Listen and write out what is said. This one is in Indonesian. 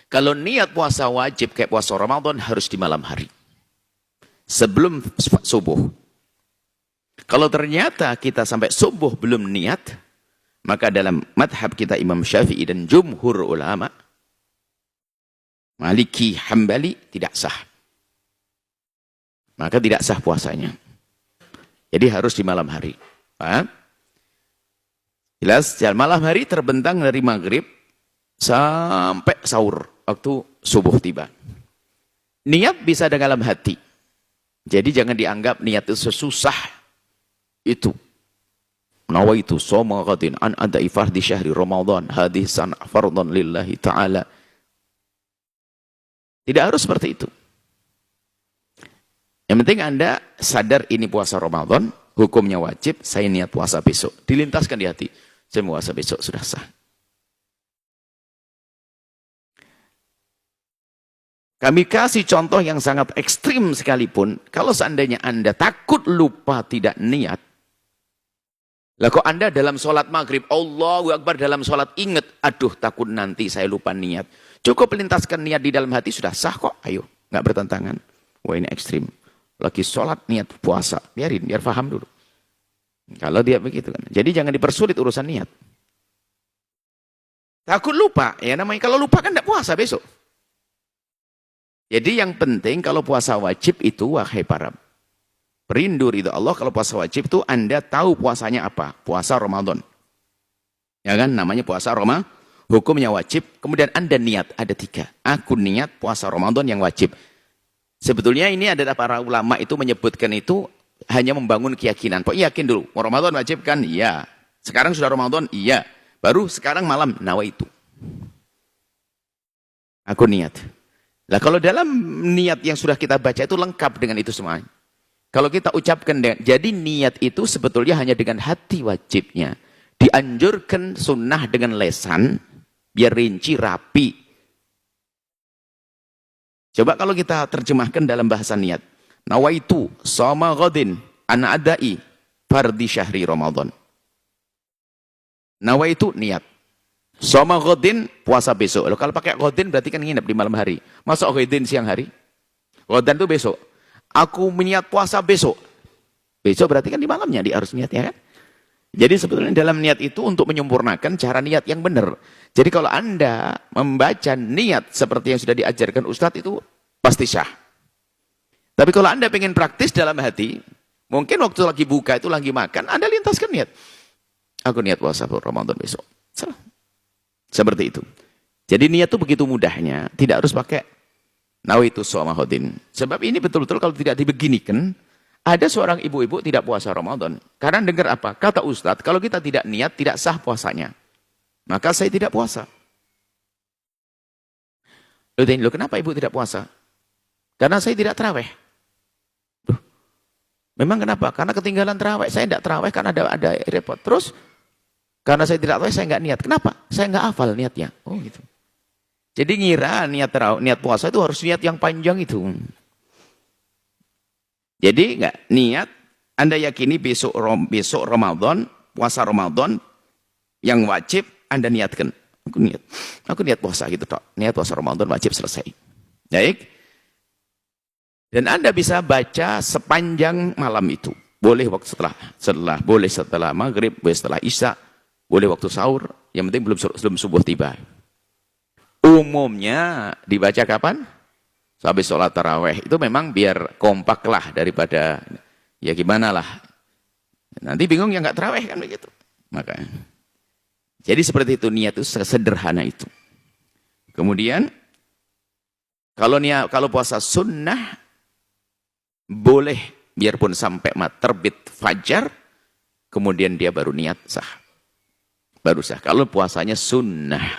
Kalau niat puasa wajib kayak puasa Ramadan harus di malam hari. Sebelum subuh. Kalau ternyata kita sampai subuh belum niat, maka dalam madhab kita Imam Syafi'i dan jumhur ulama, Maliki, Hambali, tidak sah. Maka tidak sah puasanya. Jadi harus di malam hari. Paham? Jelas, malam hari terbentang dari maghrib sampai sahur, waktu subuh tiba. Niat bisa dalam hati. Jadi jangan dianggap niat itu sesusah itu. Nawaitu shoma ghadin an adai fardhi syahri Ramadan hadisan fardhan lillahi ta'ala. Tidak harus seperti itu. Yang penting Anda sadar ini puasa Ramadan, hukumnya wajib, saya niat puasa besok. Dilintaskan di hati, saya mau puasa besok, sudah sah. Kami kasih contoh yang sangat ekstrim sekalipun, kalau seandainya Anda takut lupa tidak niat, lah kok Anda dalam sholat maghrib, Allahu Akbar dalam sholat ingat, aduh takut nanti saya lupa niat. Cukup lintaskan niat di dalam hati, sudah sah kok, ayo, nggak bertentangan. Wah ini ekstrim. Lagi sholat niat puasa, biarin, biar paham dulu. Kalau dia begitu kan. Jadi jangan dipersulit urusan niat. Takut lupa, ya namanya kalau lupa kan tidak puasa besok. Jadi yang penting kalau puasa wajib itu, wahai para perindu ridha Allah, kalau puasa wajib itu Anda tahu puasanya apa? Puasa Ramadan. Ya kan, namanya puasa Ramadan, hukumnya wajib. Kemudian Anda niat, ada 3. Aku niat puasa Ramadan yang wajib. Sebetulnya ini adalah para ulama itu menyebutkan itu hanya membangun keyakinan. Kok yakin dulu, Ramadan wajib kan? Iya. Sekarang sudah Ramadan? Iya. Baru sekarang malam, nawaitu. Aku niat. Nah kalau dalam niat yang sudah kita baca itu lengkap dengan itu semua. Kalau kita ucapkan, jadi niat itu sebetulnya hanya dengan hati wajibnya. Dianjurkan sunnah dengan lesan, biar rinci, rapi. Coba kalau kita terjemahkan dalam bahasa niat. Nawaitu shoma ghadin an adai fardhi syahri Ramadan. Nawaitu niat. Shoma ghadin puasa besok. Loh, kalau pakai ghadin berarti kan nginep di malam hari. Masa ghadin siang hari? Ghadin itu besok. Aku niat puasa besok. Besok berarti kan di malamnya dia harus niat, ya kan? Jadi sebetulnya dalam niat itu untuk menyempurnakan cara niat yang benar. Jadi kalau Anda membaca niat seperti yang sudah diajarkan Ustadz itu pasti sah. Tapi kalau Anda pengen praktis dalam hati, mungkin waktu lagi buka itu lagi makan, Anda lintaskan niat. Aku niat puasa Ramadan besok. Salah. Seperti itu. Jadi niat itu begitu mudahnya, tidak harus pakai nawaitu shoma ghadin. Sebab ini betul-betul kalau tidak dibeginikan, ada seorang ibu-ibu tidak puasa Ramadan. Karena dengar apa? Kata Ustadz, kalau kita tidak niat, tidak sah puasanya. Maka saya tidak puasa. Loh, kenapa ibu tidak puasa? Karena saya tidak terawih. Loh, memang kenapa? Karena ketinggalan terawih. Saya tidak terawih karena ada repot. Terus, karena saya tidak terawih, saya nggak niat. Kenapa? Saya nggak hafal niatnya. Oh gitu. Jadi ngira niat puasa itu harus niat yang panjang itu. Jadi enggak niat, Anda yakini besok Ramadan, puasa Ramadan yang wajib Anda niatkan. Aku niat puasa gitu tok. Niat puasa Ramadan wajib selesai. Baik. Dan Anda bisa baca sepanjang malam itu. Boleh waktu boleh setelah maghrib, boleh setelah isya, boleh waktu sahur. Yang penting belum subuh tiba. Umumnya dibaca kapan? Sampai sholat taraweh itu memang biar kompak lah daripada ya gimana lah. Nanti bingung yang nggak taraweh kan begitu. Makanya. Jadi seperti itu niat itu sederhana itu. Kemudian kalau puasa sunnah boleh biarpun sampai terbit fajar, kemudian dia baru niat sah. Baru sah. Kalau puasanya sunnah.